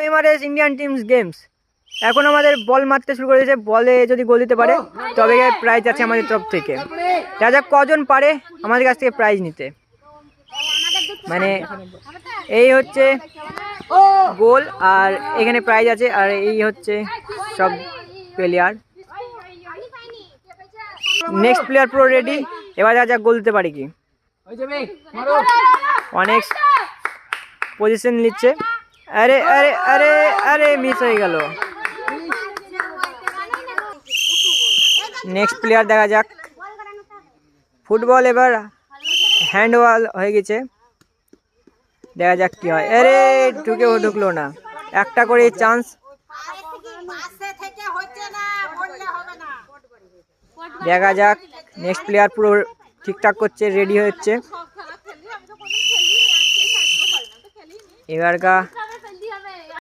Mrs Indian teams games. এখন আমাদের বল মারতে শুরু করেছে, বলে যদি গোল দিতে পারে তবে প্রাইজ আছে আমাদের তরফ থেকে। দেখা যাক কজন পারে আমাদের কাছ থেকে প্রাইজ নিতে। মানে এই হচ্ছে গোল আর এখানে প্রাইজ আছে, আর এই হচ্ছে সব প্লেয়ার। নেক্সট প্লেয়ার পুরো রেডি, এবার দেখা যাক গোল দিতে পারে কি। অনেক পজিশন নিচ্ছে, আরে আরে আরে আরে মিস হয়ে গেল। নেক্সট প্লেয়ার দেখা যাক। ফুটবল এবার হ্যান্ড বল হয়ে গেছে, দেখা যাক কি হয়। আরে ঢুকলো না, একটা করে চান্স। দেখা যাক নেক্সট প্লেয়ার পুরো ঠিকঠাক করছে, রেডি হচ্ছে। এবারকার